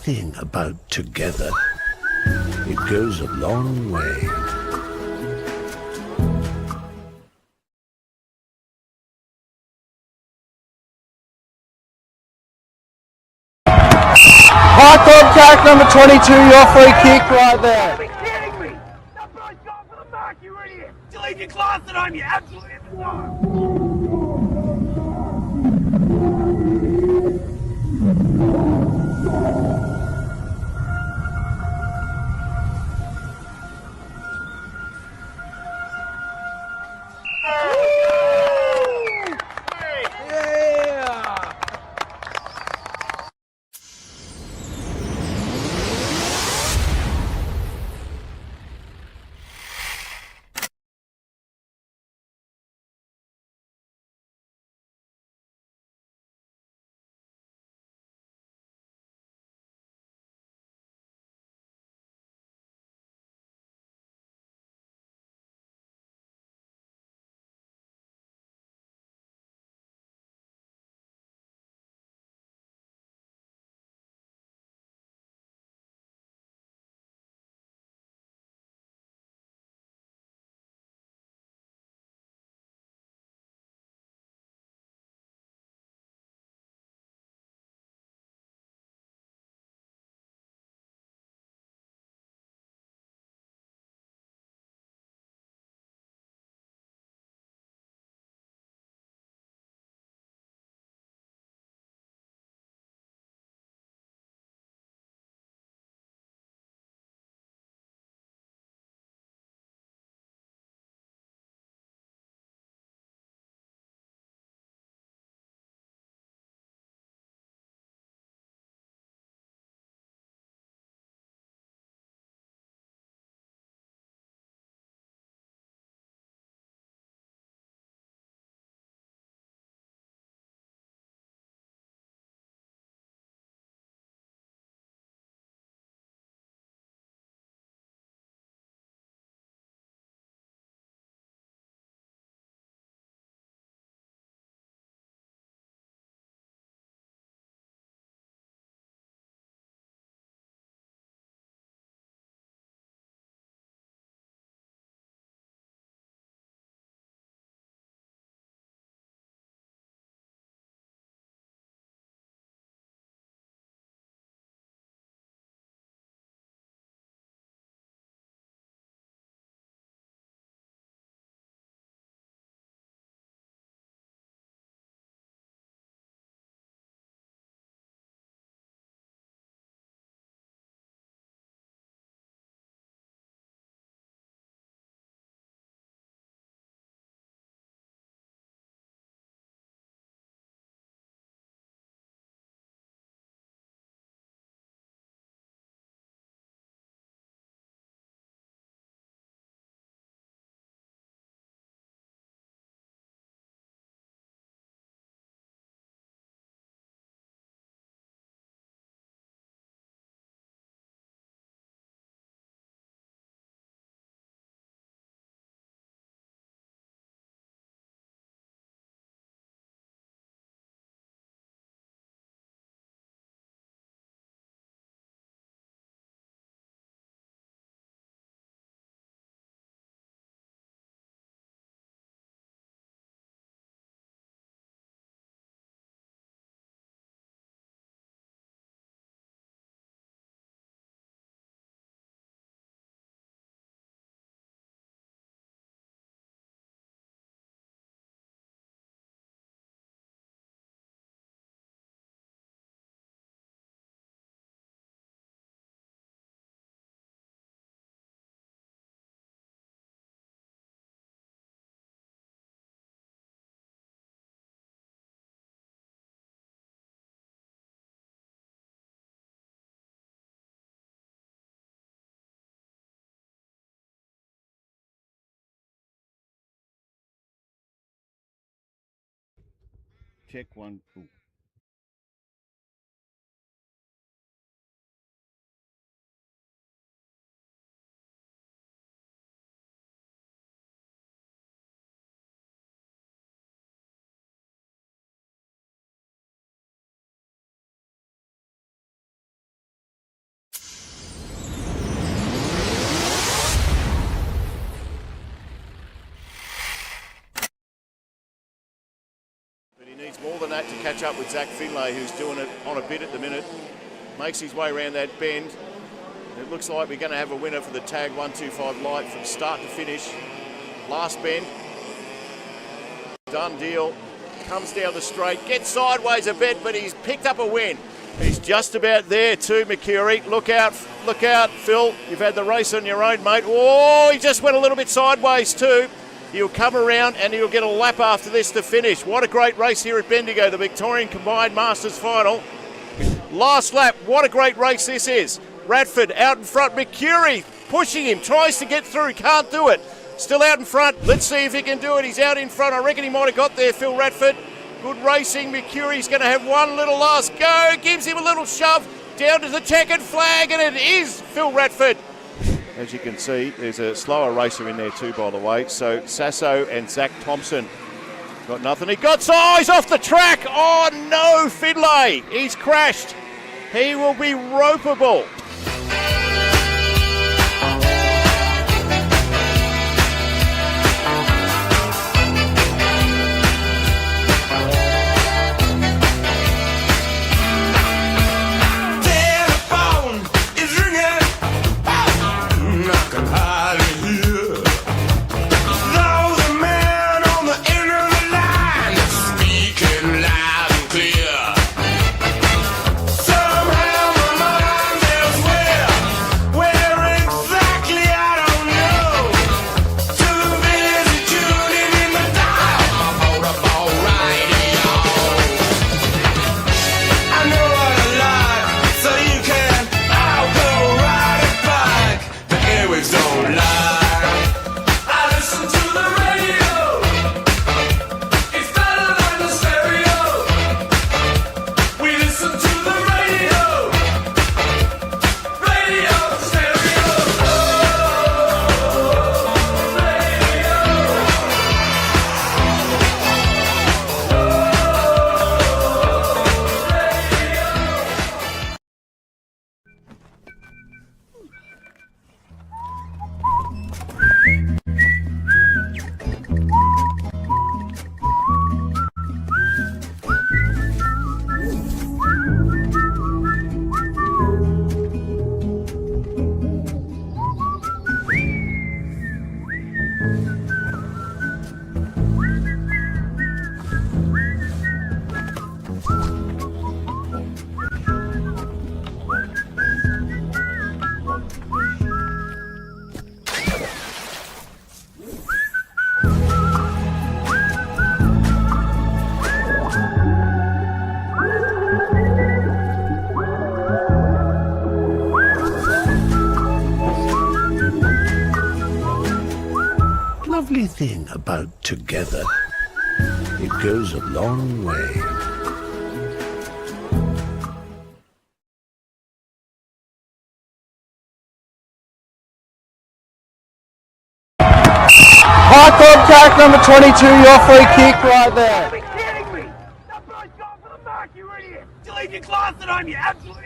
thing about together. It goes a long way. High contact number 22, your free kick right there. Are you kidding me? That boy's going for the mark, you idiot! You leave your closet on, you absolutely in the dark! Check 1, 2. catch up with Hdfnl, who's doing it on a bit at the minute. Makes his way around that bend. It looks like we're going to have a winner for the tag 125 light from start to finish. Last bend. Done deal. Comes down the straight, gets sideways a bit, but he's picked up a win. He's just about there too, Mercury. Look out, Phil. You've had the race on your own, mate. Oh, he just went a little bit sideways too. He'll come around and he'll get a lap after this to finish. What a great race here at Bendigo, the Victorian Combined Masters Final. Last lap, what a great race this is. Radford out in front, Mercury pushing him, tries to get through, can't do it. Still out in front. Let's see if he can do it. He's out in front. I reckon he might have got there, Phil Radford. Good racing. Mercury's going to have one little last go. Gives him a little shove down to the checkered flag, and it is Phil Radford. As you can see, there's a slower racer in there too, by the way. So Sasso and Zach Thompson got nothing. He got size off the track. Oh no, Finlay. He's crashed. He will be ropeable. Lovely thing about together. It goes a long way. High contact number 22, your free kick right there. Are you kidding me? That bro's gone for the mark, you idiot! You leave your class at home, you absolute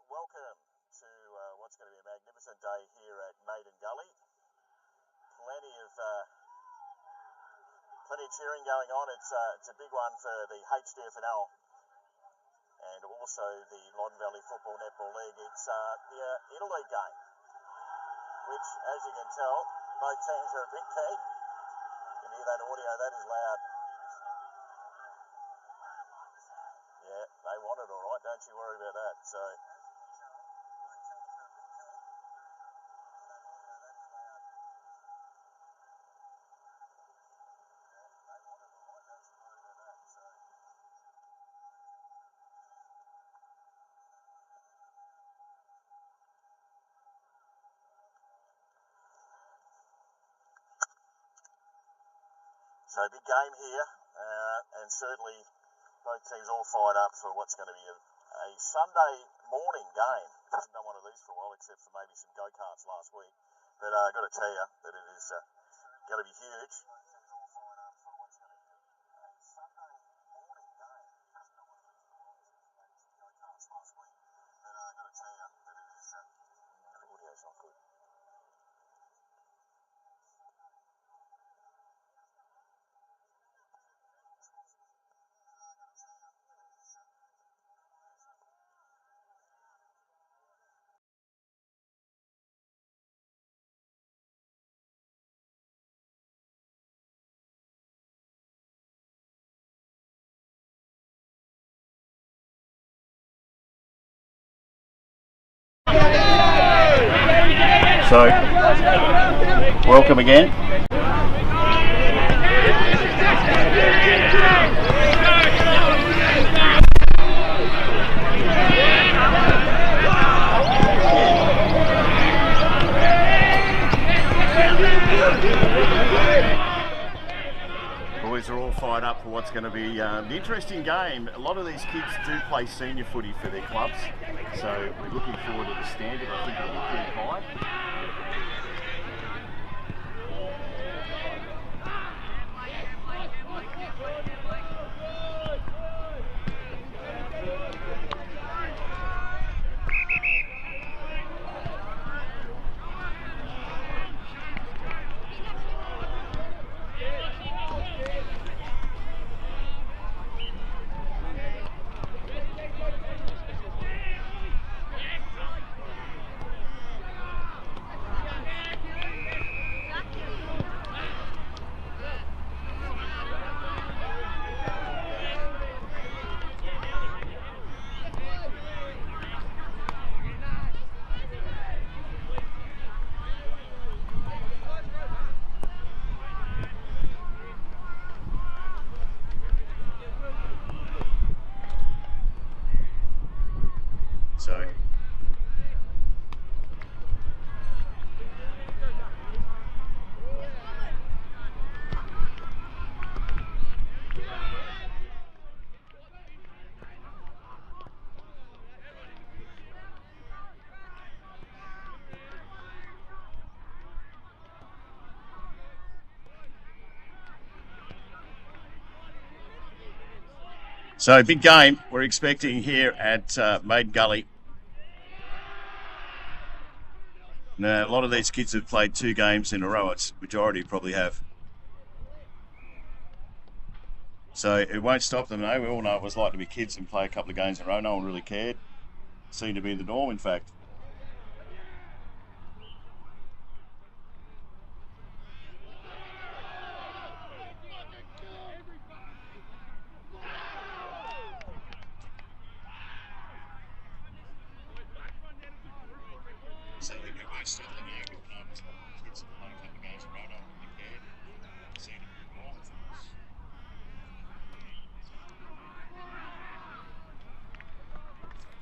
welcome to what's going to be a magnificent day here at Maiden Gully. Plenty of cheering going on. It's a big one for the Hdfnl and also the Loddon Valley Football Netball League. It's the interleague game, which, as you can tell, both teams are a bit keen. You can hear that audio, that is loud. Yeah, they want it all right, don't you worry about that. So. So big game here, and certainly both teams all fired up for what's going to be a Sunday morning game. Hasn't done one of these for a while, except for maybe some go-karts last week. But I've got to tell you that it is going to be huge. Audio's not good. So, welcome again. Boys are all fired up for what's going to be an interesting game. A lot of these kids do play senior footy for their clubs, so we're looking forward to the standard. I think it'll be pretty high. So big game we're expecting here at Maiden Gully. Now, a lot of these kids have played 2 games in a row. It's majority probably have. So it won't stop them, though. We all know what it was like to be kids and play a couple of games in a row. No one really cared. Seemed to be the norm, in fact. So they won't stop them, though. Kids have played a couple of games in a row. No one really cared. Seemed to be the norm.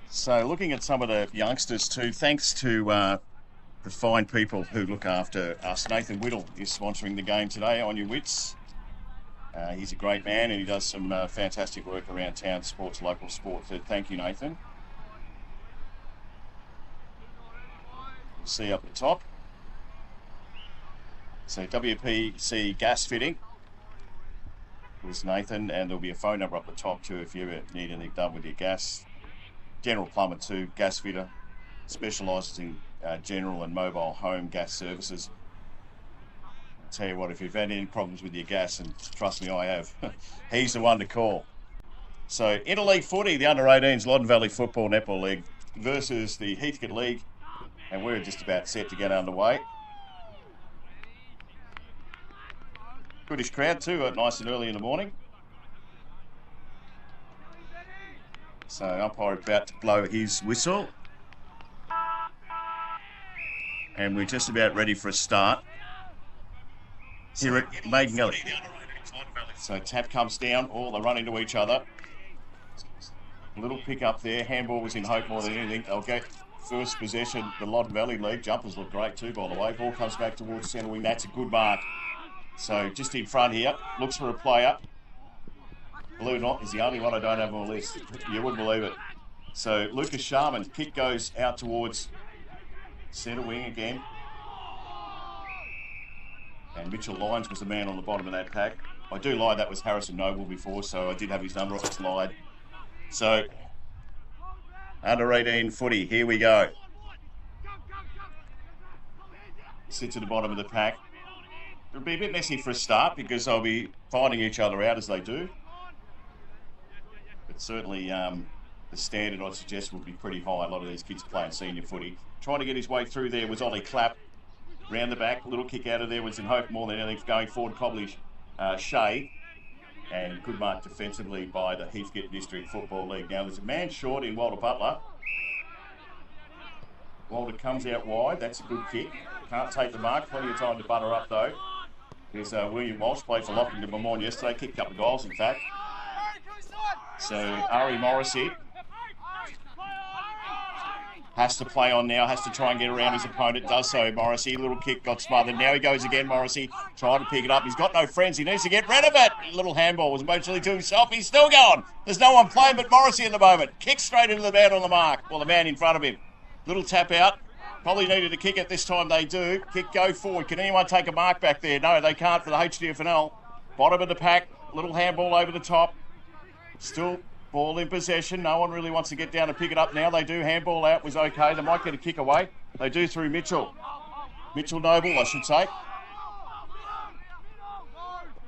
So looking at some of the youngsters too, thanks to the fine people who look after us. Nathan Whittle is sponsoring the game today, On Your Wits. He's a great man and he does some fantastic work around town, sports, local sport. So thank you, Nathan. We'll see up the top. So WPC gas fitting was Nathan, and there'll be a phone number up the top too if you ever need anything done with your gas. general plumber too, gas fitter, specialises in general and mobile home gas services. I'll tell you what, if you've had any problems with your gas, and trust me, I have, he's the one to call. So, Interleague footy, the under-18s Loddon Valley Football Netball League versus the Heathcote League, and we're just about set to get underway. Goodish crowd too, nice and early in the morning. So, umpire about to blow his whistle. And we're just about ready for a start here at Maiden Gully. So tap comes down, they run into each other. A little pick up there, handball was in hope more than anything. They'll get first possession, the Loddon Valley League. Jumpers look great too, by the way. Ball comes back towards centre wing, that's a good mark. So just in front here, looks for a player. Believe it or not, he's the only one I don't have on the list. You wouldn't believe it. So Lucas Sharman, kick goes out towards centre wing again. And Mitchell Lyons was the man on the bottom of that pack. I do lie, that was Harrison Noble before, so I did have his number, I just lied. So, under 18 footy, here we go. Sits at the bottom of the pack. It'll be a bit messy for a start because they'll be finding each other out as they do. But certainly the standard, I'd suggest, would be pretty high. A lot of these kids playing senior footy. Trying to get his way through there was Ollie Clapp. Round the back, little kick out of there was in hope more than anything going forward. Cobley Shea. And good mark defensively by the Heathcote District Football League. Now there's a man short in Walter Butler. Walter comes out wide, that's a good kick. Can't take the mark, plenty of time to butter up though. There's William Walsh, played for Lockington Moorn yesterday, kicked a couple of goals in fact. So Ari Morrissey has to play on now, has to try and get around his opponent, does so Morrissey, little kick got smothered, now he goes again Morrissey, trying to pick it up, he's got no friends, he needs to get rid of it, little handball was mostly to himself, he's still going, there's no one playing but Morrissey at the moment, kick straight into the man on the mark, or the man in front of him, little tap out, probably needed to kick it, this time they do, kick go forward, can anyone take a mark back there? No, they can't for the Hdfnl, bottom of the pack, little handball over the top, still ball in possession. No one really wants to get down and pick it up now. They do. Handball out was okay. They might get a kick away. They do through Mitchell. Mitchell Noble, I should say.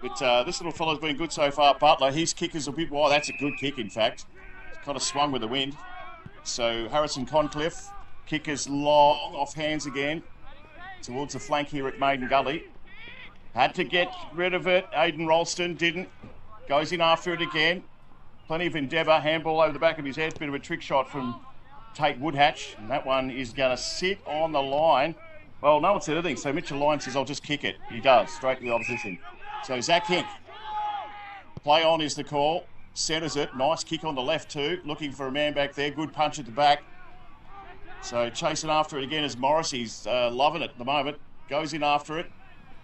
But this little fella's been good so far. Butler, his kick is a bit wide. That's a good kick, in fact. It's kind of swung with the wind. So Harrison Concliffe, kick is long, off hands again. Towards the flank here at Maiden Gully. Had to get rid of it. Aidan Ralston didn't. Goes in after it again. Plenty of endeavour, handball over the back of his head, bit of a trick shot from Tate Woodhatch, and that one is going to sit on the line. Well, no one said anything, so Mitchell Lyons says, I'll just kick it. He does, straight to the opposition. So Zach Hink, play on is the call, centres it, nice kick on the left too, looking for a man back there, good punch at the back. So chasing after it again as Morrissey's loving it at the moment, goes in after it.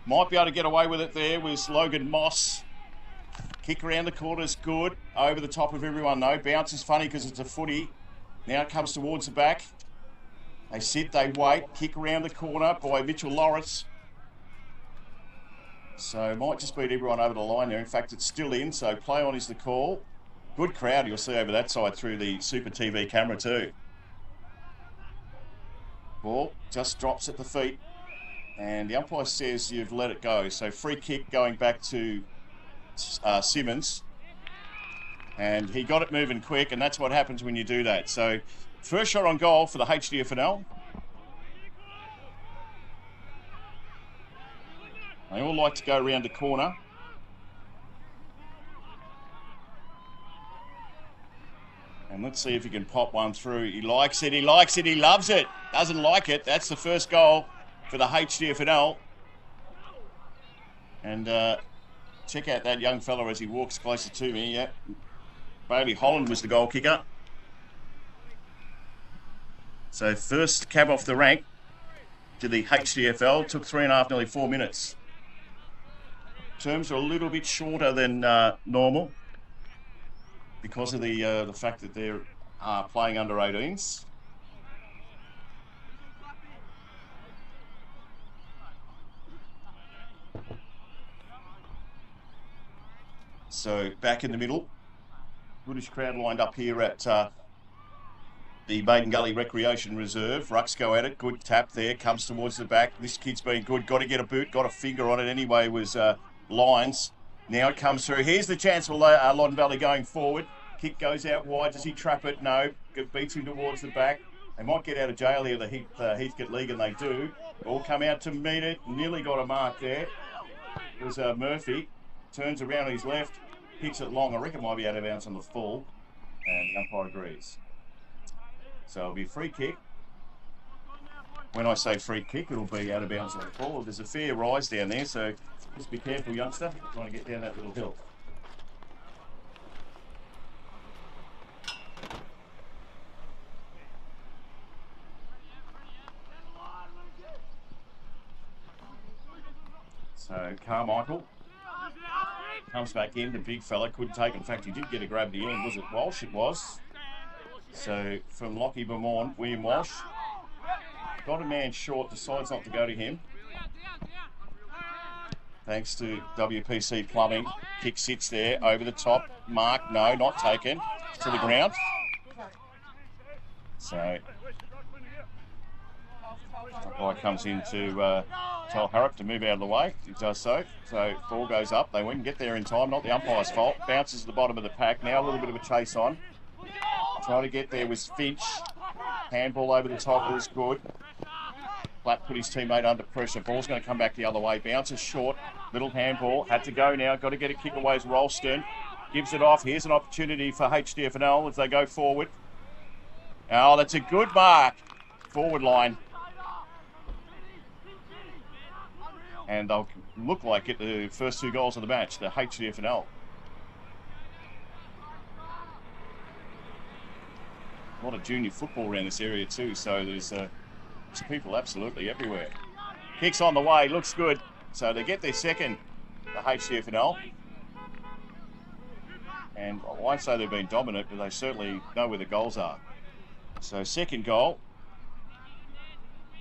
Might be able to get away with it there was Logan Moss. Kick around the corner's good. Over the top of everyone though. Bounce is funny because it's a footy. Now it comes towards the back. They sit, they wait. Kick around the corner by Mitchell Lawrence. So might just beat everyone over the line there. In fact, it's still in, so play on is the call. Good crowd you'll see over that side through the Super TV camera too. Ball just drops at the feet. And the umpire says you've let it go. So free kick going back to Simmons, and he got it moving quick, and that's what happens when you do that. So first shot on goal for the Hdfnl. They all like to go around the corner. And let's see if he can pop one through. He likes it, he likes it, he loves it. Doesn't like it. That's the first goal for the Hdfnl. And check out that young fella as he walks closer to me. Yeah, Bailey Holland was the goal kicker. So first cab off the rank to the Hdfl. Took 3.5, nearly 4 minutes. Terms are a little bit shorter than normal because of the fact that they're playing under 18s. So back in the middle, British crowd lined up here at the Maiden Gully Recreation Reserve. Rucks go at it. Good tap there. Comes towards the back. This kid's been good. Got to get a boot. Got a finger on it anyway. Was Lyons. Now it comes through. Here's the chance for Loddon Valley going forward. Kick goes out wide. Does he trap it? No. Beats him towards the back. They might get out of jail here, the Heathcote League, and they do. All come out to meet it. Nearly got a mark there. It was Murphy. Turns around on his left. Kicks it long. I reckon it might be out of bounds on the full. And the umpire agrees. So it'll be a free kick. When I say free kick, it'll be out of bounds on the full. There's a fair rise down there, so just be careful, youngster. Trying to get down that little hill. So Carmichael comes back in. The big fella couldn't take it. In fact, he did get a grab at the end. Was it Walsh? It was. So from Lockie Beaumont, William Walsh got a man short, decides not to go to him. Thanks to WPC Plumbing. Kick sits there over the top. Mark, no, not taken. To the ground. So guy comes in to tell Harrop to move out of the way. He does so. So ball goes up. They wouldn't get there in time. Not the umpire's fault. Bounces to the bottom of the pack. Now a little bit of a chase on. Trying to get there was Finch. Handball over the top was good. Platt put his teammate under pressure. Ball's going to come back the other way. Bounces short. Little handball. Had to go now. Got to get a kick away as Ralston. Gives it off. Here's an opportunity for Hdfnl as they go forward. Oh, that's a good mark. Forward line. And they'll look like it the first 2 goals of the match, the Hdfnl. A lot of junior football around this area too, so there's people absolutely everywhere. Kicks on the way, looks good. So they get their second, the Hdfnl. And I won't say they've been dominant, but they certainly know where the goals are. So second goal.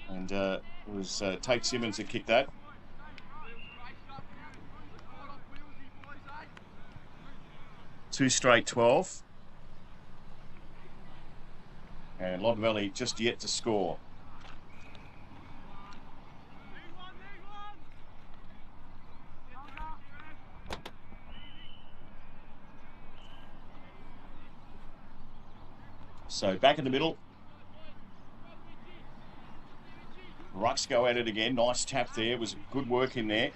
And it was Tate Simmons that kicked that. Two straight 12. And Loddon Valley just yet to score. So back in the middle. Rucks go at it again. Nice tap there. It was good work in there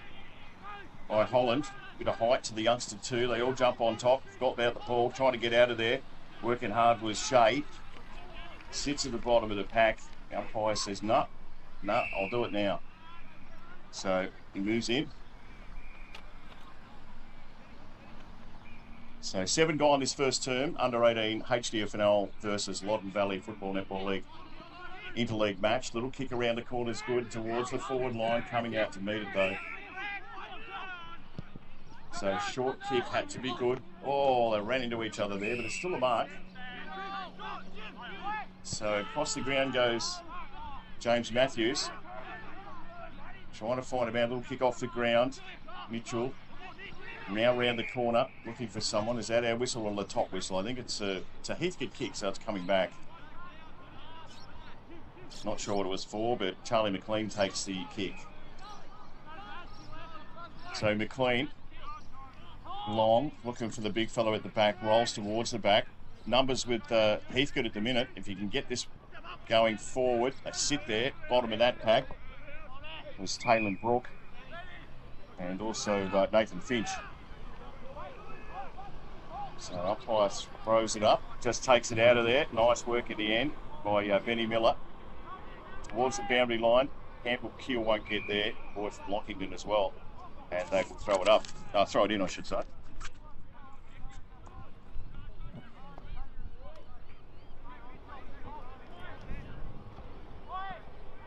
by Holland. Bit of height to the youngster too. They all jump on top. Got about the ball. Trying to get out of there. Working hard was Shea. Sits at the bottom of the pack. The umpire says, no, I'll do it now. So he moves in. So 7 gone this first term, under 18 Hdfnl versus Loddon Valley Football Netball League interleague match. Little kick around the corner is good towards the forward line, coming out to meet it though. So short kick had to be good. Oh, they ran into each other there, but it's still a mark. So across the ground goes James Matthews. Trying to find a man, little kick off the ground. Mitchell now round the corner, looking for someone. Is that our whistle or the top whistle? I think it's a Heathcote kick, so it's coming back. Not sure what it was for, but Charlie McLean takes the kick. So McLean, long, looking for the big fellow at the back, rolls towards the back. Numbers with Heathcote at the minute. If you can get this going forward, they sit there, bottom of that pack. It was Taylor Brook and also Nathan Finch. So umpire throws it up, just takes it out of there. Nice work at the end by Benny Miller. Towards the boundary line. Campbell Keel won't get there. Boy from Lockington as well. And they will throw it up. Throw it in, I should say.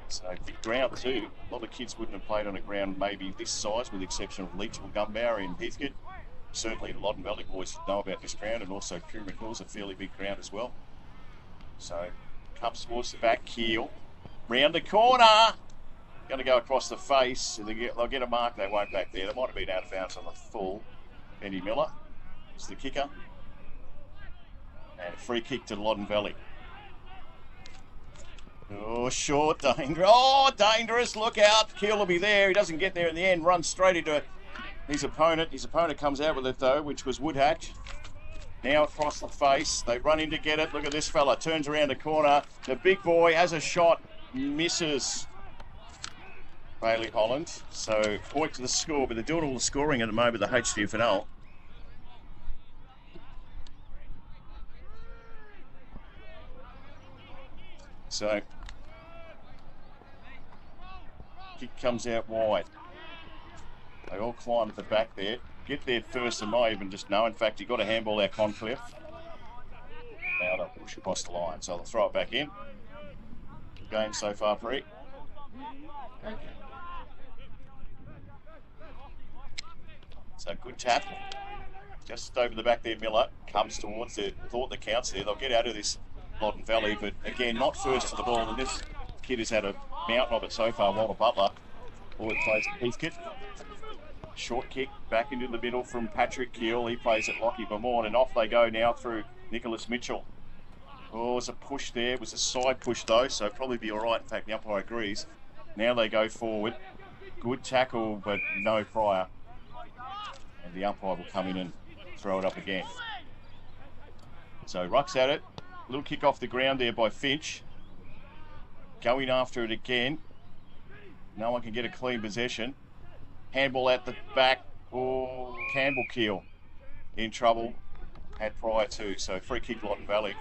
So big ground too. A lot of kids wouldn't have played on a ground maybe this size, with the exception of Leach or Gumbower in Heathcote. Certainly the Loddon Valley boys know about this ground, and also Pyramid Hill's a fairly big ground as well. So comes towards the back, Keel. Round the corner. Going to go across the face. They'll get a mark. They won't back there. They might have been out of bounds on the full. Benny Miller is the kicker. And a free kick to Loddon Valley. Oh, short, dangerous. Oh, dangerous. Look out. Keel will be there. He doesn't get there in the end. Runs straight into his opponent. His opponent comes out with it, though, which was Woodhatch. Now across the face. They run in to get it. Look at this fella. Turns around the corner. The big boy has a shot. Misses Bailey Holland. So, point to the score. But they're doing all the scoring at the moment, the Hdfnl. So, kick comes out wide. They all climb at the back there. Get there first and not even just know. In fact, he got a handball there, Concliffe. Now they'll push across the line. So they'll throw it back in. Game so far, Pre. So good tap. Just over the back there, Miller comes towards the thought that counts there. They'll get out of this Loddon Valley, but again, not first to the ball. And this kid has had a mountain of it so far, Walter Butler. All it plays Heathcote. Short kick back into the middle from Patrick Keel. He plays at Lockie Vermorn, and off they go now through Nicholas Mitchell. Oh, there's a push there. It was a side push though, so probably be all right. In fact, the umpire agrees. Now they go forward. Good tackle, but no prior. And the umpire will come in and throw it up again. So Ruck's at it. Little kick off the ground there by Finch. Going after it again. No one can get a clean possession. Handball at the back. Oh, Campbell Keel in trouble. Had prior too. So free kick Loddon Valley.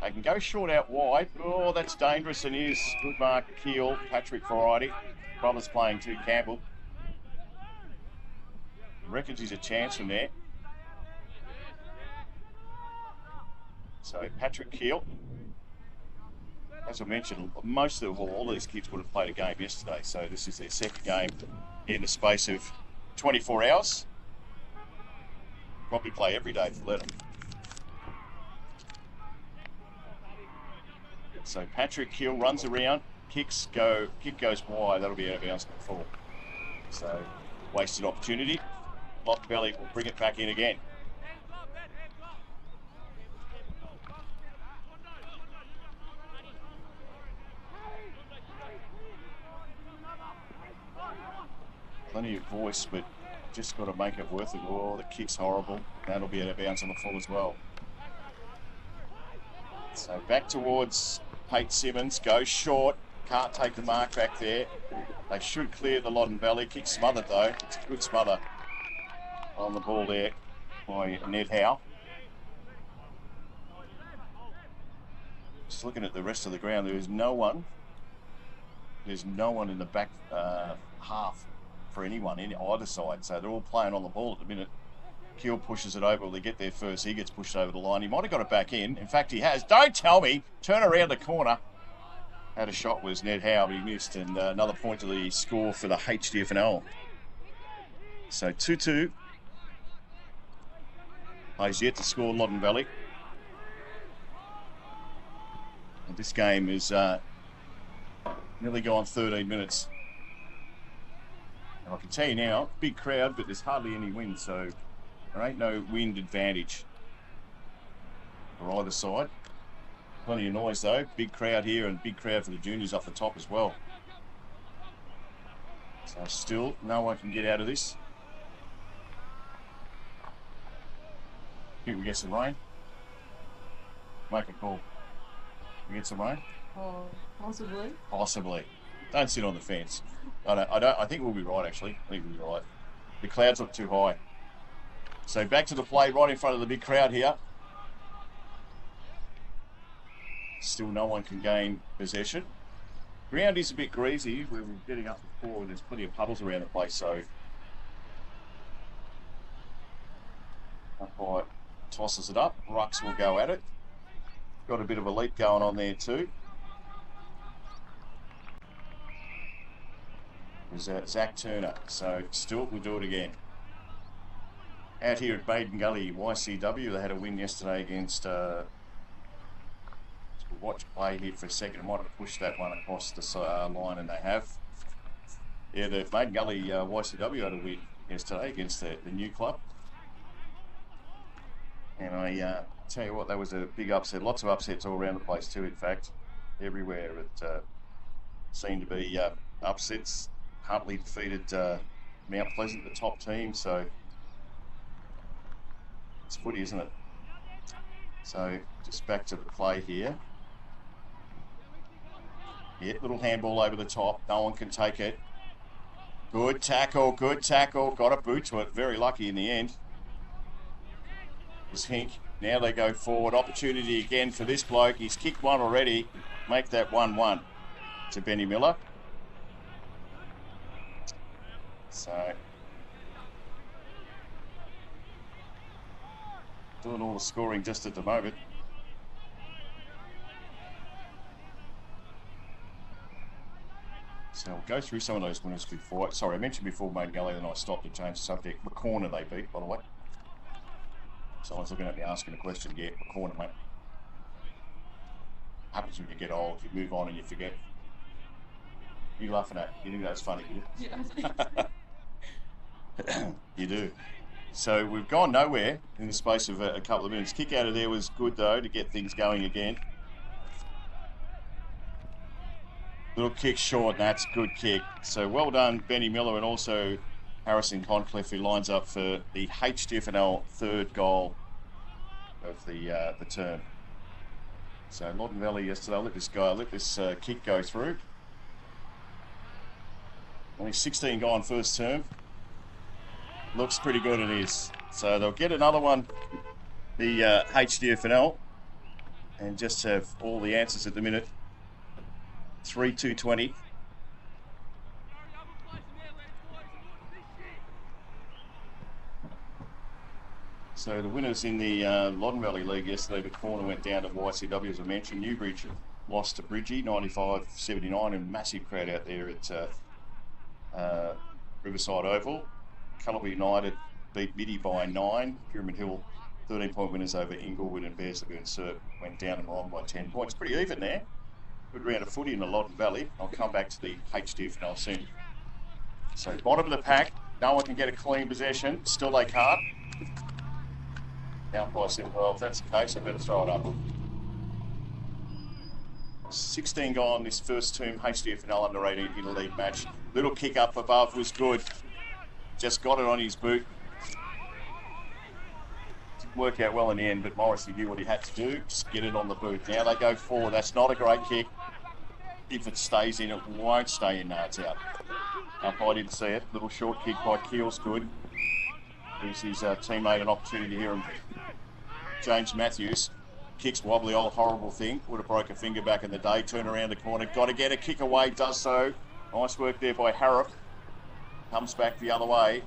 They can go short out wide. Oh, that's dangerous and is. Good mark, Keel. Patrick variety. Brothers playing too, Campbell. Reckons he's a chance from there. So Patrick Keel. As I mentioned, most of all these kids would have played a game yesterday. So this is their second game in the space of 24 hours. Probably play every day if you let them. So Patrick Keel runs around, kick goes wide. That'll be out of bounds before. So wasted opportunity. Loddon Valley will bring it back in again. Plenty of voice, but just got to make it worth it. Oh, the kick's horrible. That'll be out of bounds on the full as well. So back towards Pate Simmons, goes short, can't take the mark back there. They should clear the Loddon Valley. Kick smothered though. It's a good smother on the ball there by Ned Howe. Just looking at the rest of the ground, there is no one. There's no one in the back half for anyone in either side. So they're all playing on the ball at the minute. Keel pushes it over. Well, they get there first. He gets pushed over the line. He might have got it back in. In fact, he has. Don't tell me. Turn around the corner. Had a shot was Ned Howe, but he missed. And another point to the score for the Hdfnl. So 2-2. Plays yet to score Loddon Valley. And this game is nearly gone 13 minutes. And I can tell you now, big crowd, but there's hardly any wind, so there ain't no wind advantage for either side. Plenty of noise though. Big crowd here and big crowd for the juniors up the top as well. So still, no one can get out of this. Think we get some rain? Make a call. We get some rain? Oh, possibly. Possibly. Don't sit on the fence. I think we'll be right actually. I think we'll be right. The clouds look too high. So back to the play right in front of the big crowd here. Still no one can gain possession. Ground is a bit greasy. We were getting up before and there's plenty of puddles around the place, so umpire tosses it up. Rucks will go at it. Got a bit of a leap going on there too. There's Zach Turner, so Stewart will do it again. Out here at Baden Gully, YCW, they had a win yesterday against watch play here for a second. I might have pushed that one across the line, and they have. Yeah, the Baden Gully YCW had a win yesterday against the new club. And I tell you what, that was a big upset. Lots of upsets all around the place too, in fact. everywhere. It seemed to be upsets. Huntley defeated Mount Pleasant, the top team, so it's footy, isn't it? So just back to the play here. Yeah, little handball over the top. No one can take it. Good tackle, good tackle. Got a boot to it. Very lucky in the end. It's Hink. Now they go forward. Opportunity again for this bloke. He's kicked one already. Make that 1-1 to Benny Miller. So doing all the scoring just at the moment. So we'll go through some of those winners before. Sorry, I mentioned before Maiden Gully, then I stopped to change the subject. McCorner they beat, by the way. Someone's looking at me asking a question. Yeah, McCorner, mate. Happens when you get old, you move on and you forget. You laughing at? You think that's funny? Yeah. You do. So we've gone nowhere in the space of a couple of minutes. Kick out of there was good though to get things going again. Little kick short, and that's good kick. So well done, Benny Miller, and also Harrison Concliffe, who lines up for the Hdfnl third goal of the term. So Loddon Valley yesterday, let this kick go through. Only 16 gone first term. Looks pretty good, it is. So they'll get another one, the Hdfnl, and just have all the answers at the minute. 3-2-20. So the winners in the Loddon Valley League yesterday, the corner went down to YCW, as I mentioned. Newbridge lost to Bridgie, 95-79, and massive crowd out there at Riverside Oval. Cullowby United beat Middy by 9. Pyramid Hill, 13-point winners over Inglewood, and Bearsford and Cert went down and wrong by 10 points. Pretty even there. Good round of footy in the Loddon Valley. I'll come back to the Hdfnl soon. So bottom of the pack, no one can get a clean possession. Still they can't. Down by 7. Well, if that's the case, I better throw it up. 16 gone this first term Hdfnl under 18 in a league match. Little kick up above was good. Just got it on his boot. Didn't work out well in the end, but Morrissey knew what he had to do. Just get it on the boot. Now they go forward. That's not a great kick. If it stays in, it won't stay in. No, it's out. I didn't see it. Little short kick by Keel's good. Gives his teammate an opportunity here. James Matthews kicks wobbly, old horrible thing. Would have broke a finger back in the day. Turn around the corner. Got to get a kick away. Does so. Nice work there by Harrop. Comes back the other way.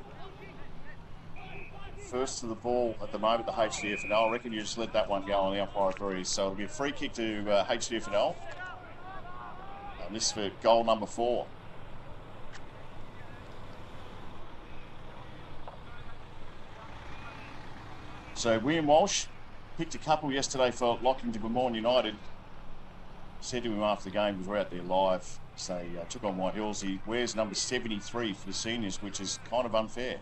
First to the ball at the moment, the Hdfnl. I reckon you just let that one go on the umpire agrees. So it'll be a free kick to Hdfnl. And this is for goal number 4. So William Walsh picked a couple yesterday for Locking to Glamorgan United. Said to him after the game, because we're out there live, so he took on White Hills. He wears number 73 for the seniors, which is kind of unfair.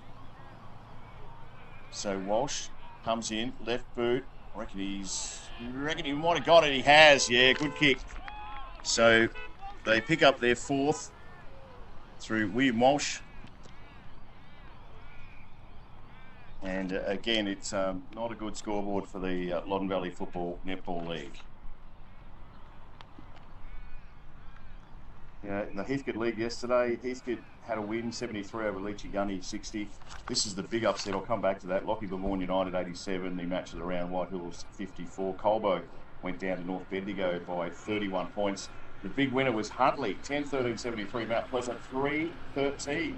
So Walsh comes in, left boot. I reckon he might have got it. He has. Yeah, good kick. So they pick up their 4th through William Walsh. And again, it's not a good scoreboard for the Loddon Valley Football Netball League. In the Heathcote League yesterday, Heathcote had a win, 73 over Leachy Gunny, 60. This is the big upset. I'll come back to that. Lockie Glamorgan United, 87. The match of the round, White Hills, 54. Colbo went down to North Bendigo by 31 points. The big winner was Huntley, 10-13, 73. Mount Pleasant, 3-13,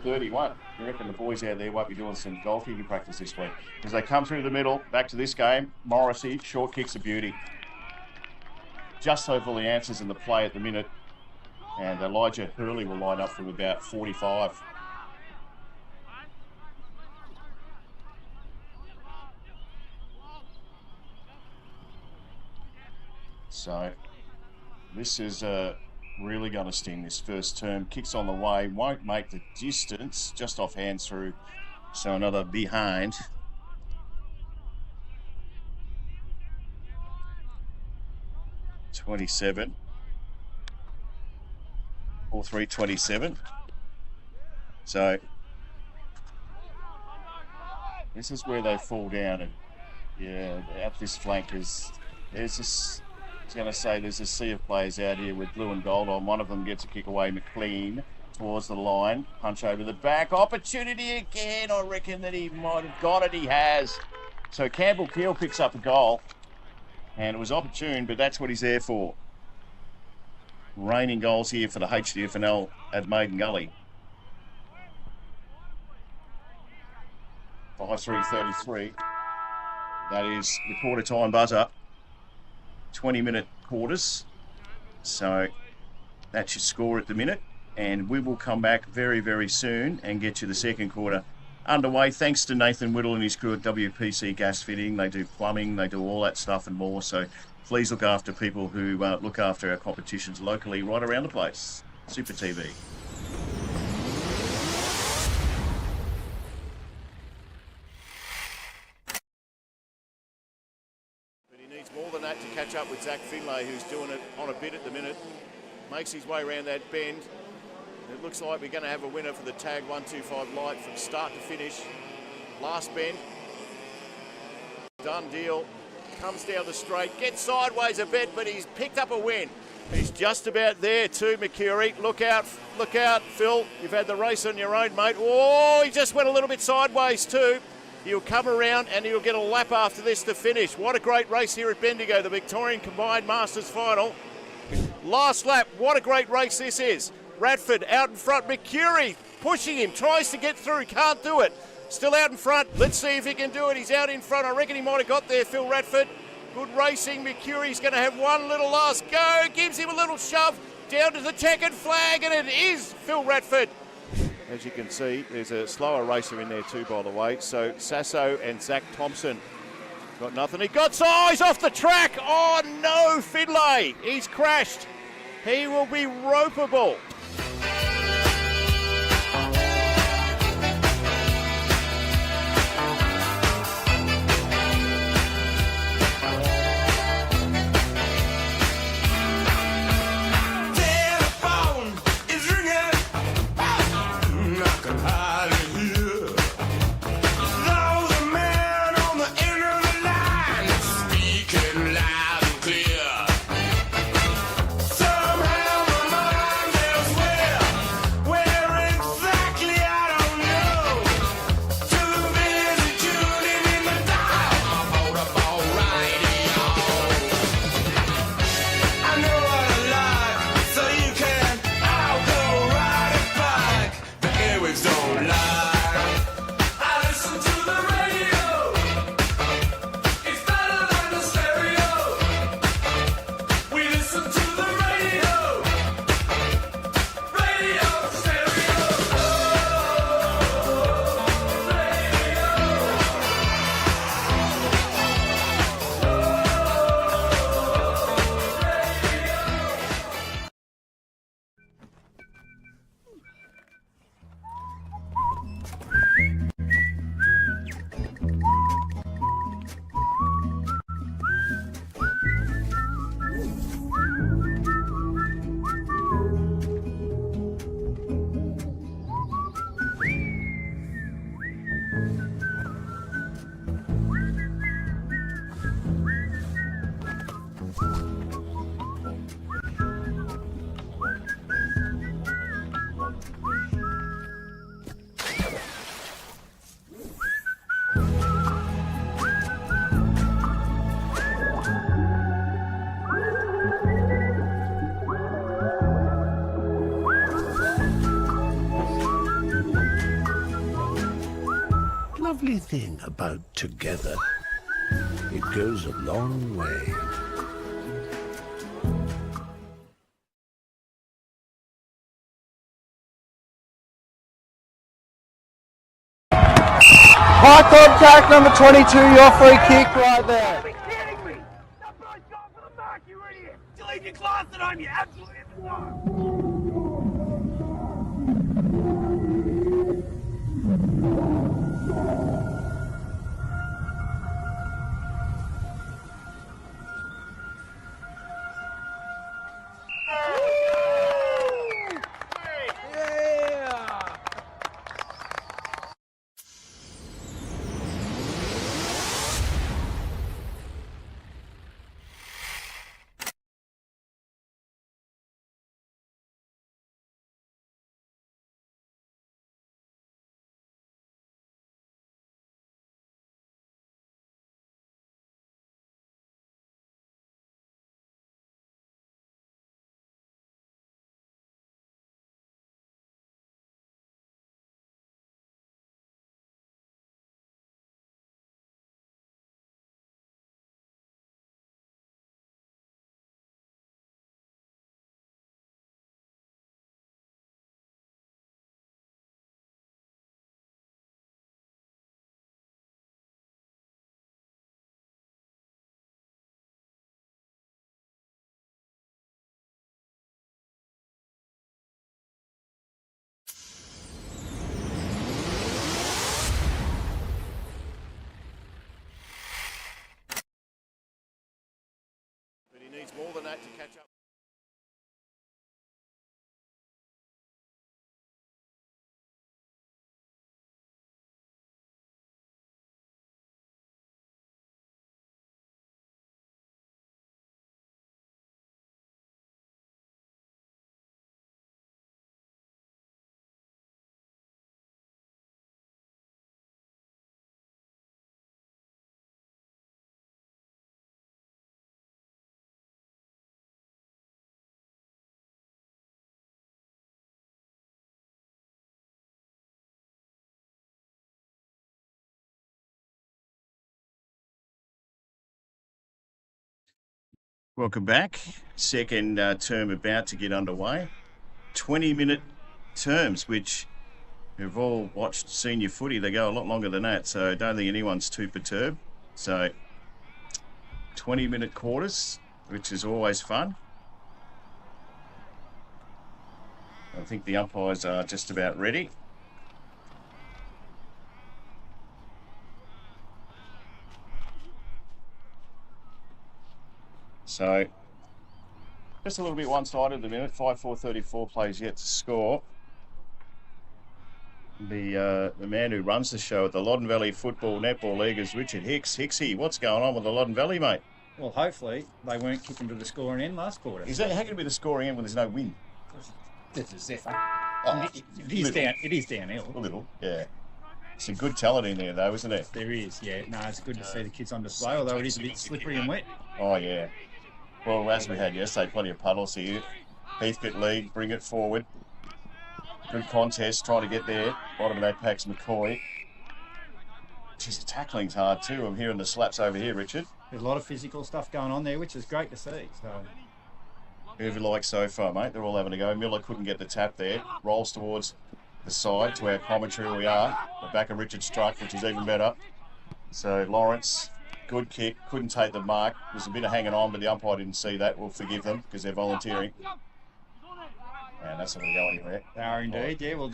31. You reckon the boys out there won't be doing some golf kicking practice this week? As they come through the middle, back to this game, Morrissey, short kicks a beauty. Just so full the answers in the play at the minute. And Elijah Hurley will line up from about 45. So this is really going to sting this first term. Kicks on the way, won't make the distance, just off hands through. So another behind. .27. or 3:27. So this is where they fall down, and yeah, out this flank there's this. I was going to say there's a sea of players out here with blue and gold on. One of them gets a kick away, McLean, towards the line, punch over the back, opportunity again. I reckon that he might have got it. He has. So Campbell Keel picks up a goal, and it was opportune, but that's what he's there for. Raining goals here for the Hdfnl at Maiden Gully. 5-3-33. That is the quarter time buzzer. 20-minute quarters. So that's your score at the minute. And we will come back very, very soon and get you the second quarter underway. Thanks to Nathan Whittle and his crew at WPC Gas Fitting. They do plumbing, they do all that stuff and more. So please look after people who look after our competitions locally right around the place. Super TV. But he needs more than that to catch up with Zach Finlay, who's doing it on a bit at the minute. Makes his way around that bend. It looks like we're going to have a winner for the tag 125 light from start to finish. Last bend. Done deal. Comes down the straight, gets sideways a bit, but he's picked up a win. He's just about there too, McCurry. Look out, Phil. You've had the race on your own, mate. Oh, he just went a little bit sideways too. He'll come around and he'll get a lap after this to finish. What a great race here at Bendigo, the Victorian Combined Masters Final. Last lap, what a great race this is. Radford out in front, McCurry pushing him, tries to get through, can't do it. Still out in front, let's see if he can do it. He's out in front, I reckon he might have got there, Phil Radford. Good racing, McCurry's going to have one little last go, gives him a little shove down to the checkered flag, and it is Phil Radford. As you can see, there's a slower racer in there too, by the way. So Sasso and Zach Thompson got nothing. He got size off the track. Oh no, Finlay, he's crashed. He will be ropeable. Lovely thing about together. It goes a long way. High contact number 22, your free kick right there. Are you kidding me? That boy's gone for the mark, you idiot! You leave your class at home, you absolutely idiot! Welcome back. Second term about to get underway. 20-minute terms, which we've all watched senior footy. They go a lot longer than that, so I don't think anyone's too perturbed. So 20-minute quarters, which is always fun. I think the umpires are just about ready. So, just a little bit one-sided at the minute. 5-4-34 plays yet to score. The man who runs the show at the Loddon Valley Football Netball League is Richard Hicks. Hicksy, what's going on with the Loddon Valley, mate? Well, hopefully they weren't kicking to the scoring end last quarter. Is that how can it be the scoring end when there's no win? It's a zephyr. Oh, It is downhill. A little, yeah. Some good talent in there, though, isn't there? There is, yeah. No, it's good to see the kids on display, although it is a bit slippery and wet. Oh, yeah. Well, as we had yesterday, plenty of puddles here. Heathcote lead, bring it forward. Good contest, trying to get there. Bottom of that pack's McCoy. Geez, the tackling's hard too. I'm hearing the slaps over here, Richard. There's a lot of physical stuff going on there, which is great to see. So, Who have you liked so far, mate? They're all having a go. Miller couldn't get the tap there. Rolls towards the side to our commentary we are. The back of Richard's truck, which is even better. So Lawrence, good kick, couldn't take the mark. There's a bit of hanging on, but the umpire didn't see that. We'll forgive them because they're volunteering. And that's not going to go anywhere. they are indeed, yeah. We'll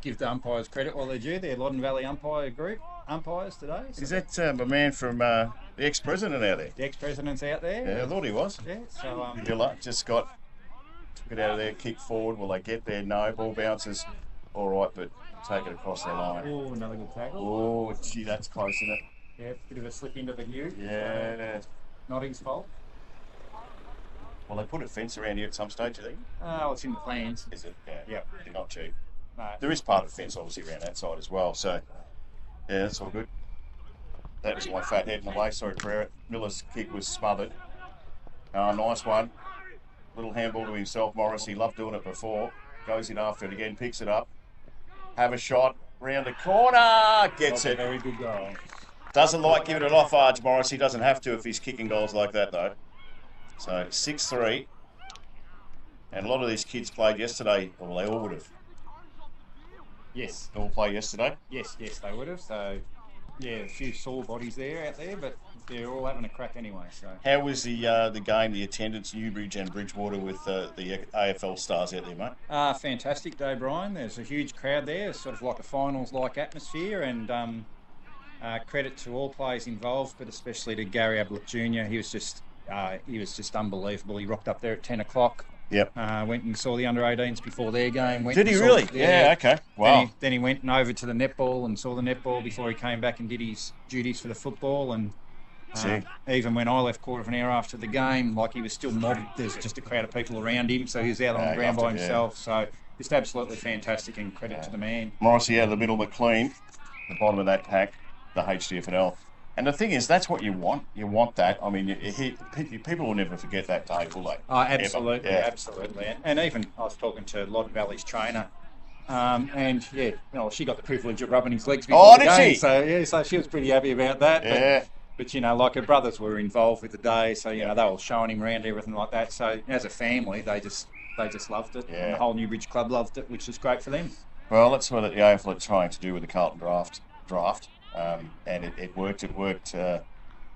give the umpires credit while they're due. They're Loddon Valley umpire group umpires today. So Is that my man from the ex-president out there? the ex-president's out there? Yeah, I thought he was. Yeah, so Miller just took it out of there, kick forward. Will they get there? No. Ball bounces. All right, but take it across their line. oh, another good tackle. Oh, gee, that's close, isn't it? Yeah, bit of a slip into the queue. Yeah. Not his fault. Well, they put a fence around here at some stage, I think. Oh, it's in the plans. Is it? Yeah. Yep. They're not cheap. No. There is part of the fence, obviously, around that side as well. So, yeah, that's all good. That was my fat head in the way. Sorry, Pereira. Miller's kick was smothered. Nice one. Little handball to himself, Morris. He loved doing it before. Goes in after it again, picks it up. Have a shot. Round the corner. Gets it. Very good goal. Doesn't like giving it off Arch Morris. He doesn't have to if he's kicking goals like that, though. So 6-3. And a lot of these kids played yesterday. Well, they all would have. Yes. All play yesterday. Yes, they would have. So, yeah, a few sore bodies there out there, but they're all having a crack anyway. So, How was the game, the attendance, Newbridge and Bridgewater with the AFL stars out there, mate? fantastic day, Brian. There's a huge crowd there, sort of like a finals-like atmosphere, and credit to all players involved, but especially to Gary Ablett Jr. He was just unbelievable. He rocked up there at 10 o'clock. Yep. Went and saw the under-18s before their game. Did he really? Yeah, okay. Wow. Then he went over to the netball and saw the netball before he came back and did his duties for the football. And even when I left quarter of an hour after the game, like he was still mobbed. There's just a crowd of people around him, so he was out on the ground by himself. So just absolutely fantastic, and credit to the man. Morrissey out of the middle, McLean, the bottom of that pack, the HDFNL. And the thing is, that's what you want. You want that. I mean, people will never forget that day, will they? Oh, absolutely, Yeah. absolutely. And even I was talking to Loddon Valley's trainer, and yeah, she got the privilege of rubbing his legs before the game. She? So yeah, so she was pretty happy about that. Yeah. But like her brothers were involved with the day, so they were showing him around everything like that. So as a family, they just loved it. Yeah. And the whole Newbridge club loved it, which was great for them. Well, that's what the AFL are trying to do with the Carlton draft. And it worked. It worked. The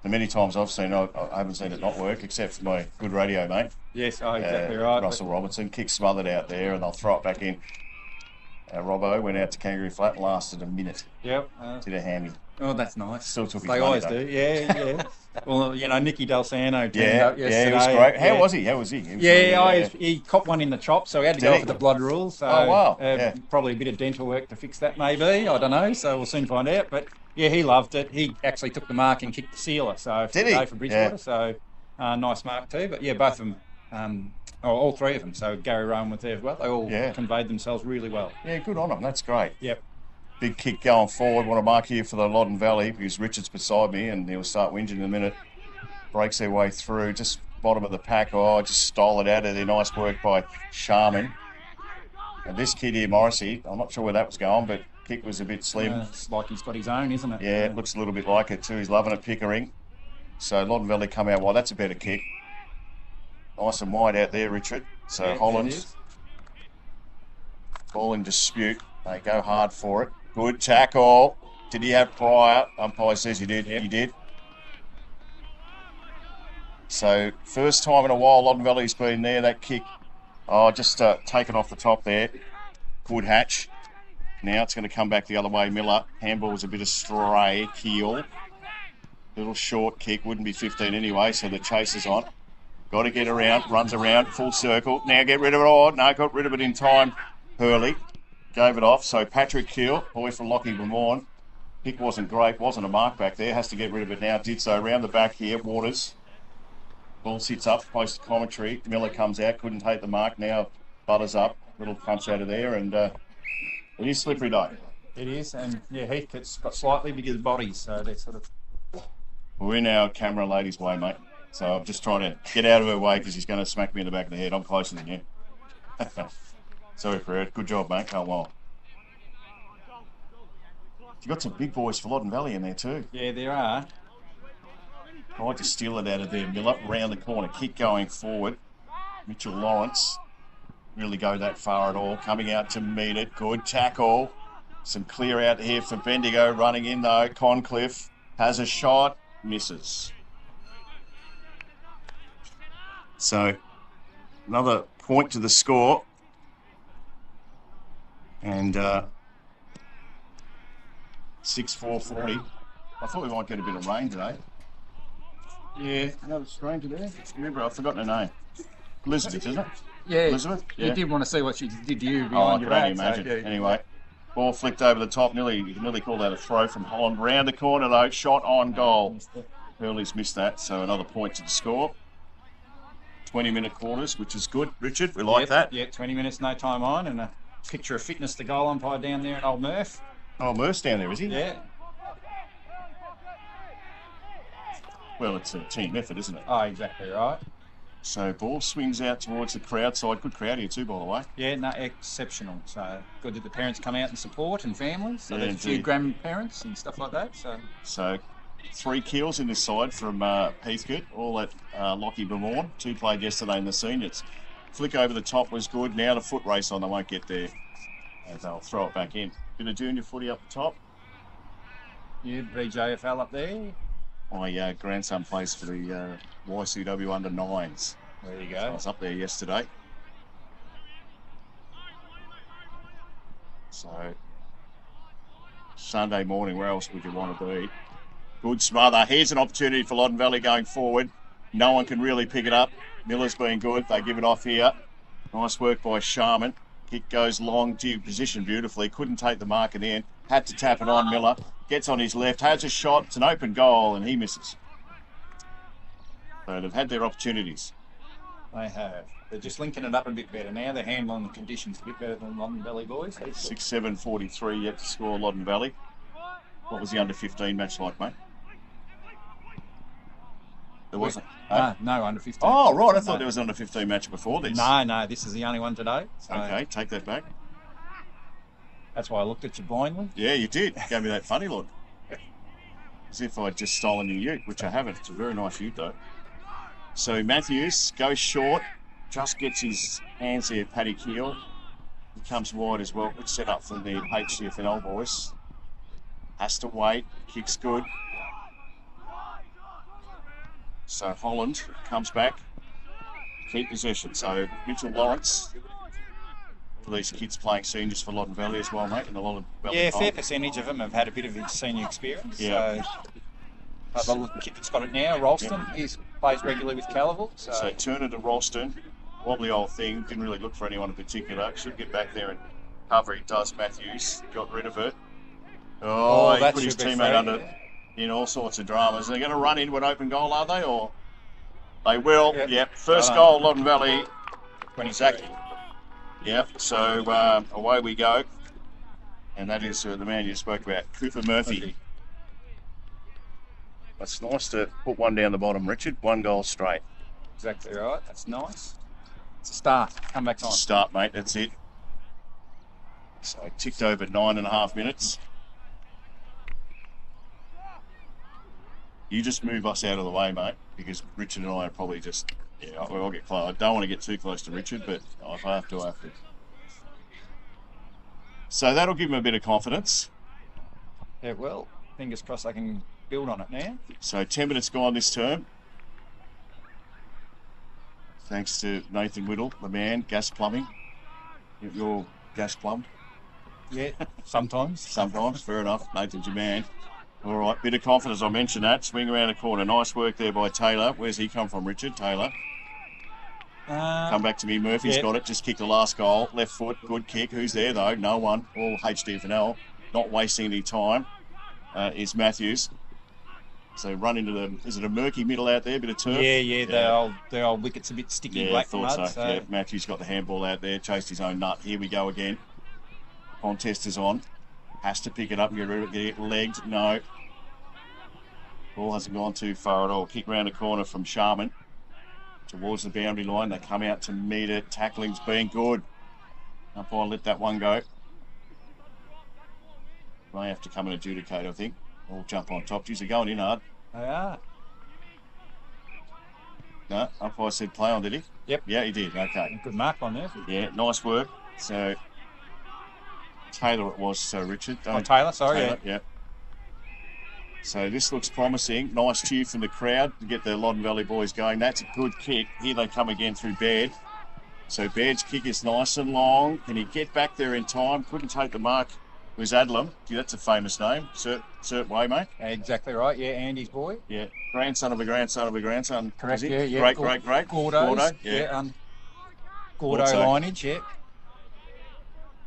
many times I've seen, I haven't seen it not work, except for my good radio mate. Yes, exactly right. Russell Robinson, kick smothered out there, and they'll throw it back in. Robbo went out to Kangaroo Flat, lasted a minute. Yep. Did a hammy. Oh, that's nice. Still took his They money, always though. do. Yeah. Well, Nicky Dalsano turned up yesterday. Yeah, he was great. How was he? He copped one in the chop, so he had to go for the blood rules. So, oh, wow. Probably a bit of dental work to fix that, maybe. I don't know. So we'll soon find out. But yeah, he loved it. He actually took the mark and kicked the sealer. So did he? For Bridgewater. So nice mark too. But yeah, both of them. All three of them. So Gary Rowan was there as well. They all conveyed themselves really well. Yeah, good on them. That's great. Yep. Big kick going forward. Want to mark here for the Loddon Valley because Richard's beside me and he'll start whinging in a minute. Breaks their way through. Just bottom of the pack. Oh, just stole it out of there. Nice work by Sharman. And this kid here, Morrissey, I'm not sure where that was going, but kick was a bit slim. It's like he's got his own, isn't it? Yeah, it looks a little bit like it too. He's loving it, Pickering. So Loddon Valley come out. Well, that's a better kick. Nice and wide out there, Richard. So Yeah, Holland, it is. ball in dispute. They go hard for it. Good tackle. Did he have prior? Umpire says he did. Yep. He did. So first time in a while Loddon Valley's been there. That kick, just taken off the top there. Good hatch. Now it's going to come back the other way. Miller. Handball was a bit astray. Keel. Little short kick. Wouldn't be 15 anyway, so the chase is on. Got to get around. Runs around. Full circle. Now get rid of it. Oh, no, got rid of it in time. Hurley gave it off. So Patrick Keel, boy from Lockie Vermorn. Kick wasn't great. Wasn't a mark back there. Has to get rid of it now. Did so. Around the back here. Waters. Ball sits up. Close to commentary. Miller comes out. Couldn't take the mark. Now butters up. Little punch out of there. And it is slippery day. It is, and yeah, Heathcote's got slightly bigger bodies, so they're sort of... We're in our camera lady's way, mate. So I'm just trying to get out of her way because he's going to smack me in the back of the head. I'm closer than you. Sorry, Fred. Good job, mate. Can't well. You got some big boys for Loddon Valley in there too. Yeah, there are. Tried to steal it out of there. Miller round the corner. Kick going forward. Mitchell Lawrence. Really go that far at all. Coming out to meet it. Good tackle. Some clear out here for Bendigo. Running in though. Concliffe has a shot. Misses. So another point to the score. And 6-4-40. I thought we might get a bit of rain today. Yeah, no, it's rain today. Remember, I've forgotten her name. Elizabeth, isn't it? Yeah, Elizabeth? Yeah. You did want to see what she did to you Oh, I behind can your only back. imagine. So, yeah. Anyway, ball flicked over the top. You can nearly call that a throw from Holland. Round the corner though, shot on goal. Hurley's missed that, so another point to the score. 20-minute quarters, which is good. Richard, we like that. Yeah, 20 minutes, no time on, and a picture of fitness, the goal umpire down there in Old Murph. Oh, Murph's down there, is he? Yeah. Well, it's a team effort, isn't it? Oh, exactly right. So ball swings out towards the crowd side. Good crowd here too, by the way. Yeah, no, exceptional. So good that the parents come out and support, and families. So Yeah, there's a few indeed. grandparents and stuff like that. So 3 kills in this side from Heathcote, all at Lockie Vermorn. 2 played yesterday in the seniors. Flick over the top was good. Now the foot race on, they won't get there. And they'll throw it back in. Bit of junior footy up the top. Yeah, BJFL up there. My grandson plays for the YCW under 9s. There you I go. was up there yesterday. So Sunday morning, where else would you want to be? Good smother. Here's an opportunity for Loddon Valley going forward. No one can really pick it up. Miller's been good. They give it off here. Nice work by Sharman. Kick goes long, positioned beautifully. Couldn't take the mark in the end. Had to tap it on. Miller gets on his left, has a shot. It's an open goal, and he misses. So they've had their opportunities. They have. They're just linking it up a bit better now. They're handling the conditions a bit better than Loddon Valley boys. 6-7-43 yet to score Loddon Valley. What was the under-15 match like, mate? There wasn't. No, under 15. Oh, right. I thought No. there was an under-15 match before this. No, this is the only one today. So Okay, take that back. that's why I looked at you blindly. Yeah, you did. Gave me that funny look. As if I'd just stolen your ute, which I haven't. It's a very nice ute, though. So Matthews goes short, just gets his hands there, Paddy Keel. He comes wide as well. Good set up from the Hdfnl boys. Has to wait. Kicks good. So Holland comes back. Keep possession. So Mitchell Lawrence. For these kids playing seniors for Loddon Valley as well, mate. In the Loddon Valley Yeah, Cup. fair percentage of them have had a bit of senior experience. Yeah. So, the kid that's got it now, Ralston, he plays regularly with Calaval. So Turner to Ralston. Wobbly old thing. Didn't really look for anyone in particular. Should get back there and cover. He does. Matthews got rid of it. Oh, he that put his should be teammate free. under in all sorts of dramas. They're going to run into an open goal, are they? Or they will. Yep. First goal, Loddon Valley. 22. Yep. So away we go. And that is the man you spoke about, Cooper Murphy. It's nice to put one down the bottom, Richard. 1 goal straight. Exactly right. That's nice. It's a start. Come back on. Start, mate. That's it. So I ticked over 9.5 minutes. You just move us out of the way, mate, because Richard and I are probably just Yeah, I'll get close. I don't want to get too close to Richard, but if I have to, I have to. So that'll give him a bit of confidence. Yeah, well, fingers crossed I can build on it now. So 10 minutes gone this term. Thanks to Nathan Whittle, the man, gas plumbing. You're gas plumbed? Yeah, sometimes. Sometimes, fair enough. Nathan's your man. All right, bit of confidence, I mentioned that. Swing around the corner. Nice work there by Taylor. Where's he come from, Richard? Taylor. Come back to me. Murphy's got it. Just kicked the last goal. Left foot. Good kick. Who's there, though? No one. All Hdfnl. Not wasting any time is Matthews. So run into the... Is it a murky middle out there? Bit of turf? Yeah. The old wicket's a bit sticky, Yeah, I black thought mud. so. Yeah, Matthews got the handball out there. Chased his own nut. Here we go again. Contest is on. Has to pick it up and get it legged. No. Ball hasn't gone too far at all. Kick round the corner from Sharman towards the boundary line. They come out to meet it. Tackling's been good. Umpire let that one go. May have to come and adjudicate, I think. Or jump on top. Geez, they're going in hard. They are. No, umpire said play on, did he? Yep. Yeah, he did. Okay. Good mark on there. Yeah, nice work. So Taylor it was, Richard. Taylor, sorry. Taylor, yeah. So this looks promising. Nice cheer from the crowd to get the Loddon Valley boys going. That's a good kick. Here they come again through Baird. So Baird's kick is nice and long. Can he get back there in time? Couldn't take the mark. It was Adlam. Gee, that's a famous name. Cert Way, mate. Exactly right. Yeah, Andy's boy. Yeah. Grandson of a grandson of a grandson. Correct. Is Yeah, he? yeah. Great. Gordo. Yeah. Gordo Also. lineage. Yeah.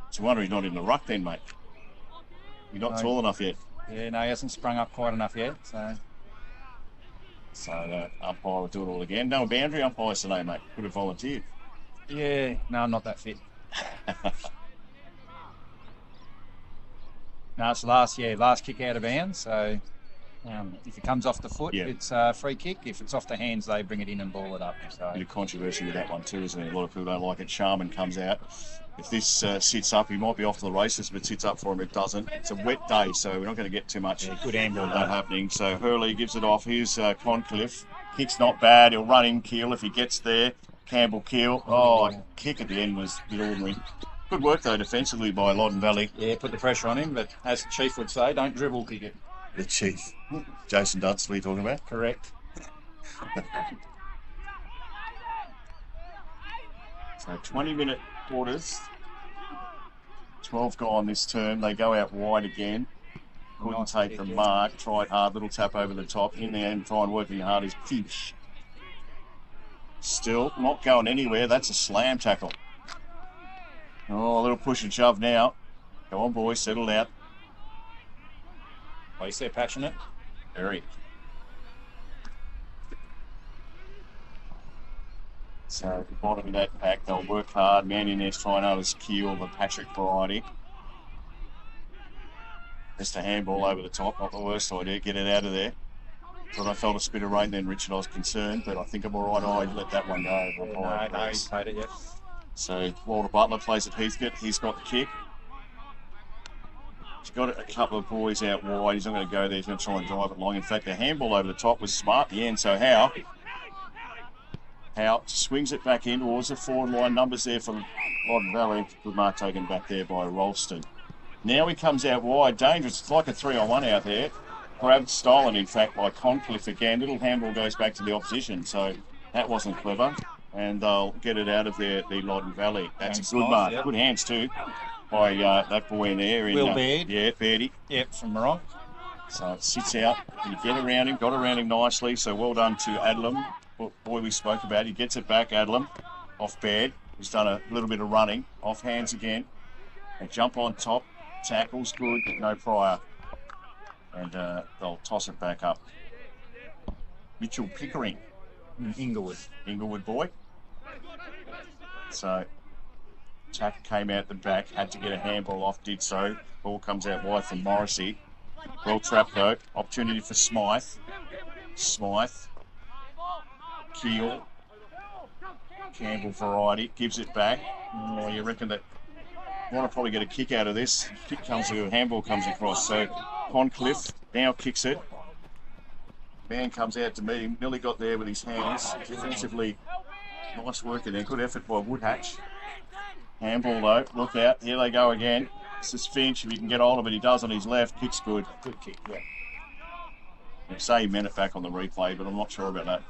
It's a wonder he's not in the ruck then, mate. You're not tall enough yet. Yeah, no, he hasn't sprung up quite enough yet. So the umpire will do it all again. No boundary umpires today, mate. Could have volunteered. Yeah, no, I'm not that fit. No, it's last kick out of bounds. So if it comes off the foot, it's a free kick. If it's off the hands, they bring it in and ball it up. So bit of controversy with that one too, isn't there? A lot of people don't like it. Sharman comes out. If this sits up, he might be off to the races. If it sits up for him, it doesn't. It's a wet day, so we're not going to get too much good handball of that happening. So Hurley gives it off. Here's Concliffe. Kick's not bad. He'll run in Keel if he gets there. Campbell Keel. Kick at the end was a bit ordinary. Good work, though, defensively by Loddon Valley. Yeah, put the pressure on him, but as the Chief would say, don't dribble kick it. The Chief. Jason Dudsley talking about? Correct. So 20-minute quarters. 12 gone this term. They go out wide again. Couldn't take the mark. Tried hard. Little tap over the top. In there and try and working hard is Finch. Still not going anywhere. That's a slam tackle. Oh, a little push and shove now. Go on, boys. Settle out. At least they're passionate. Very. So at the bottom of that pack, they'll work hard. Man in there's trying out his Keel, the Patrick variety. Just a handball over the top, not the worst idea. Get it out of there. Thought I felt a spit of rain then, Richard. I was concerned, but I think I'm all right. I let that one go. No, he's played it yet. So Walter Butler plays at Heathcote. He's got the kick. He's got a couple of boys out wide. He's not going to go there. He's going to try and drive it long. In fact, the handball over the top was smart in the end. So Howe swings it back in towards the forward line. Numbers there for Loddon Valley. Good mark taken back there by Rolston. Now he comes out wide. Dangerous. It's like a 3-on-1 out there. Grabbed, stolen, in fact, by Concliffe again. Little handball goes back to the opposition. So that wasn't clever. And they'll get it out of there, the Loddon Valley. That's a good mark. Yep. Good hands, too, by that boy in there. Will Baird. Yeah, Bairdy. Yep, from Morong. So it sits out. You get around him. Got around him nicely. So well done to Adlam. Boy we spoke about. He gets it back, Adlam, off Baird. He's done a little bit of running. Off hands again. They jump on top. Tackles good. No prior. And they'll toss it back up. Mitchell Pickering. Inglewood boy. So Tack came out the back, had to get a handball off, did so. Ball comes out wide from Morrissey. Well trapped though. Opportunity for Smythe. Keel. Campbell variety. Gives it back. Oh, you reckon that want to probably get a kick out of this. Kick comes to a handball comes across. So Concliffe now kicks it. Man comes out to meet him. Nearly got there with his hands. Defensively, nice work in there. Good effort by Woodhatch. Handball though. Look out. Here they go again. This is Finch. If he can get hold of it, he does on his left. Kick's good. Good kick, yeah. They say he meant it back on the replay, but I'm not sure about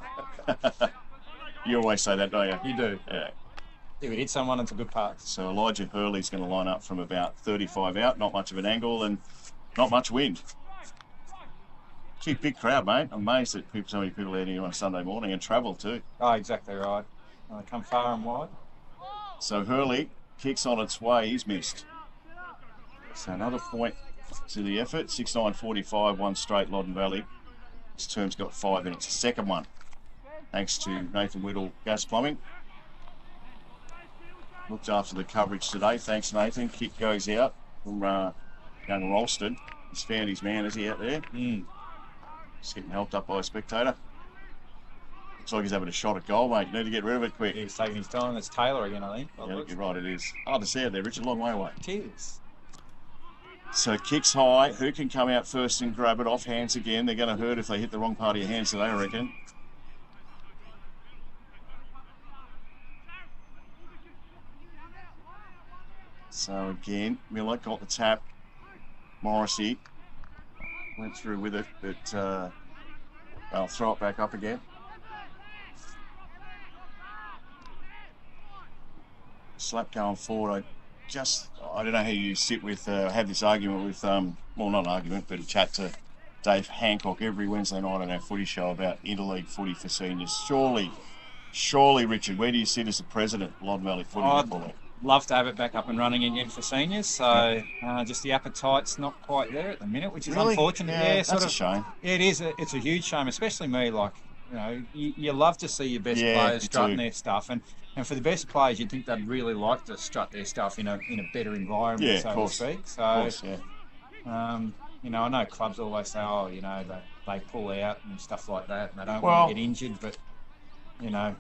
that. You always say that, don't you? You do. Yeah. If it hits someone, it's a good pass. So Elijah Hurley's going to line up from about 35 out. Not much of an angle and not much wind. Gee, big crowd, mate. I'm amazed that so many people out here on a Sunday morning and travel too. Oh, exactly right. They come far and wide. So Hurley kicks on its way. He's missed. So another point to the effort. 6-9-45, one straight Loddon Valley. This term's got 5 minutes. The second one, thanks to Nathan Whittle, Gas Plumbing. Looked after the coverage today. Thanks, Nathan. Kick goes out from young Ralston. He's found his man, is he, out there? Just getting helped up by a spectator. Looks like he's having a shot at goal, mate. You need to get rid of it quick. He's taking his time. It's Taylor again, I think. Yeah, you're right, it is. Oh, to see it there, Richard. Long way away. Cheers. So kicks high. Who can come out first and grab it off hands again? They're going to hurt if they hit the wrong part of your hands today, I reckon. So again, Miller got the tap. Morrissey went through with it, but I'll throw it back up again. Slap going forward. I don't know how you sit with, have this argument with, well, not an argument, but a chat to Dave Hancock every Wednesday night on our footy show about interleague footy for seniors. Surely, Richard, where do you sit as the president of Loddon Valley Footy Netball League? Love to have it back up and running again for seniors. So just the appetite's not quite there at the minute, which is unfortunate. Yeah, that's a shame. Yeah, it is. It's a huge shame, especially me. Like, you know, you love to see your best players strutting their stuff, and for the best players, you'd think they'd really like to strut their stuff in a better environment, so to speak. So, you know, I know clubs always say, oh, you know, they pull out and stuff like that, and they don't want to get injured, but you know.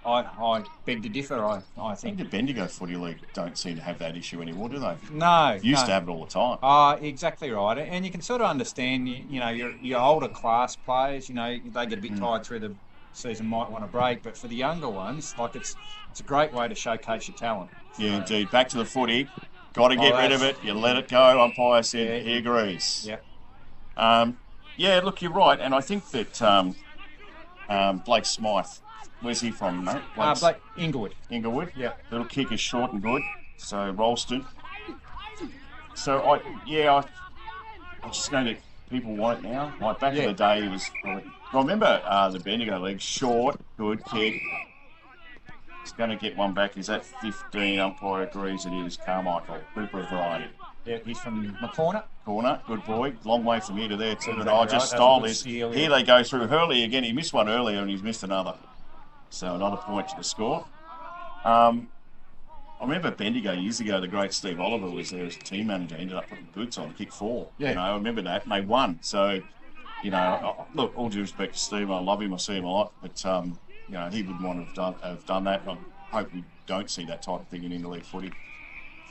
I beg to differ. I think the Bendigo Footy League don't seem to have that issue anymore, do they? No. Used to have it all the time. Exactly right. And you can sort of understand, you know, your older class players, you know, they get a bit tired through the season, might want a break. But for the younger ones, like it's a great way to showcase your talent. Yeah, indeed. Back to the footy. Got to get rid of it. You let it go. Umpire said he agrees. Yep. Yeah, look, you're right. And I think that Blake Smythe, where's he from, mate? Blake Inglewood. Inglewood? Yeah. Little kick is short and good. So Ralston. So I just know that people want it now. Like back in the day, it was. I remember the Bendigo League, short, good kick. He's going to get one back. Is that 15? Umpire agrees it is. Carmichael. Bit of variety. Yeah, he's from McCorner. Corner, good boy. Long way from here to there too. But I just stole this. Here they go through Hurley again. He missed one earlier and he's missed another. So another point to the score. I remember Bendigo years ago, the great Steve Oliver was there as a team manager, ended up putting boots on, kick 4. Yeah. You know, I remember that, and they won. So, you know, look, all due respect to Steve, I love him, I see him a lot, but, you know, he wouldn't want to have done that. I hope we don't see that type of thing in interleague footy.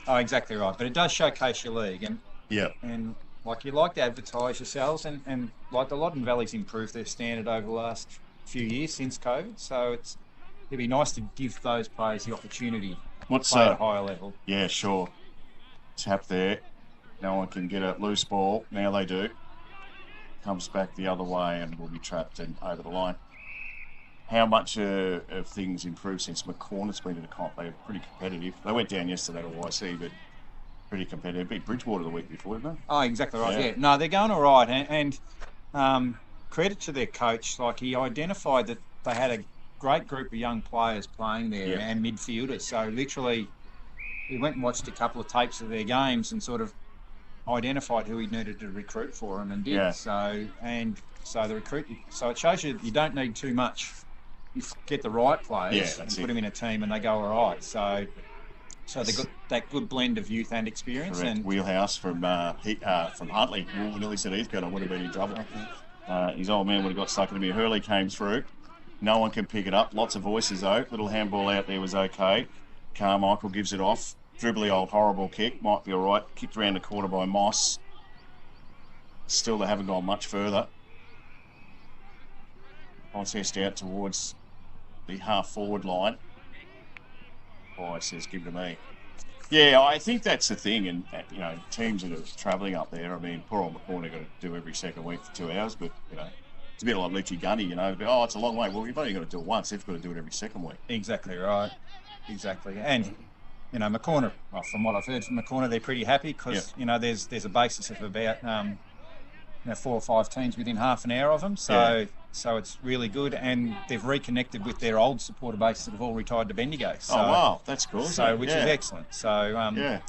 Oh, exactly right. But it does showcase your league. And like, you like to advertise yourselves, and like the Loddon Valley's improved their standard over the last few years since COVID, so it'd be nice to give those players the opportunity to play at a higher level. Yeah, sure. Tap there. No one can get a loose ball. Now they do. Comes back the other way and will be trapped and over the line. How much have things improved since McCorner's been in the comp? They're pretty competitive. They went down yesterday to YC, but pretty competitive. Beat Bridgewater the week before, didn't they? Oh, exactly right. Yeah. No, they're going all right, and credit to their coach. Like, he identified that they had a great group of young players playing there and midfielders. So literally, he went and watched a couple of tapes of their games and sort of identified who he needed to recruit for them, and did. Yeah. So the recruit. So it shows you don't need too much. You get the right players and put them in a team, and they go all right. So they got that good blend of youth and experience. Correct. And Wheelhouse from Huntley. We nearly said Heathcote. I would have been in trouble. His old man would have got stuck in me. Hurley came through. No one can pick it up. Lots of voices though. Little handball out there was okay. Carmichael gives it off. Dribbly old horrible kick. Might be all right. Kicked around the corner by Moss. Still, they haven't gone much further. contest out towards the half-forward line. Boy says, give it to me. Yeah, I think that's the thing, and you know, teams that are travelling up there. I mean, poor old McCornack got to do every second week for 2 hours, but you know, it's a bit like Leachy Gunny. You know, oh, it's a long way. Well, you've only got to do it once. They've got to do it every second week. Exactly right. Exactly, and you know, McCornack. Well, from what I've heard from McCornack, they're pretty happy because you know, there's a basis of about 4 or 5 teams within half an hour of them. So so it's really good, and they've reconnected with their old supporter base that have all retired to Bendigo. So, oh wow, that's cool. So which is excellent. So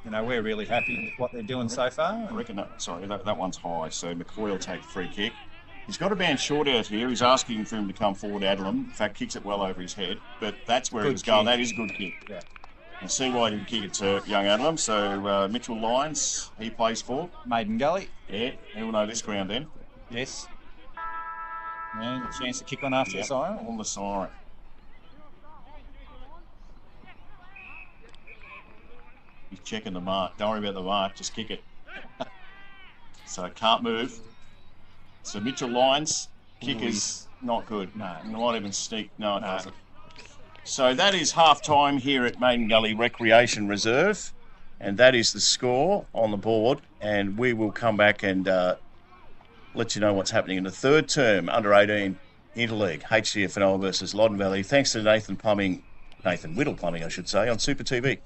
you know, we're really happy with what they're doing so far. I reckon that one's high. So McCoy will take the free kick. He's got a man short out here. He's asking for him to come forward, Adlam. In fact, kicks it well over his head, but that's where he was going. That is a good kick. Yeah. And see why he didn't kick it to young Adlam. So Mitchell Lyons, he plays for Maiden Gully. Yeah, he'll know this ground then. Yes. Yeah, chance to kick one after the siren. On the siren. He's checking the mark. Don't worry about the mark, just kick it. So can't move. So Mitchell Lyons, kick is not good. No, not even sneak. No, it doesn't. So that is half time here at Maiden Gully Recreation Reserve, and that is the score on the board. And we will come back and let you know what's happening in the third term under 18 Interleague Hdfnl versus Loddon Valley. Thanks to Nathan Whittle Plumbing, I should say, on Super TV.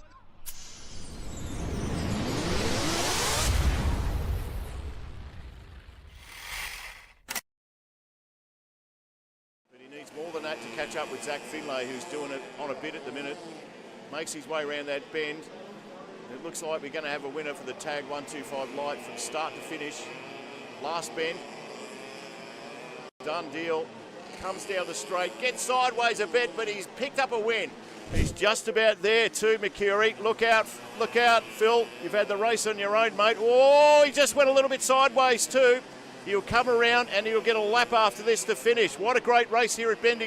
More than that to catch up with Zach Finlay, who's doing it on a bit at the minute. Makes his way around that bend. It looks like we're going to have a winner for the tag 125 light from start to finish. Last bend. Done deal. Comes down the straight, gets sideways a bit, but he's picked up a win. He's just about there too, McCurry. Look out, Phil. You've had the race on your own, mate. Oh, he just went a little bit sideways too. He'll come around and he'll get a lap after this to finish. What a great race here at Bendigo.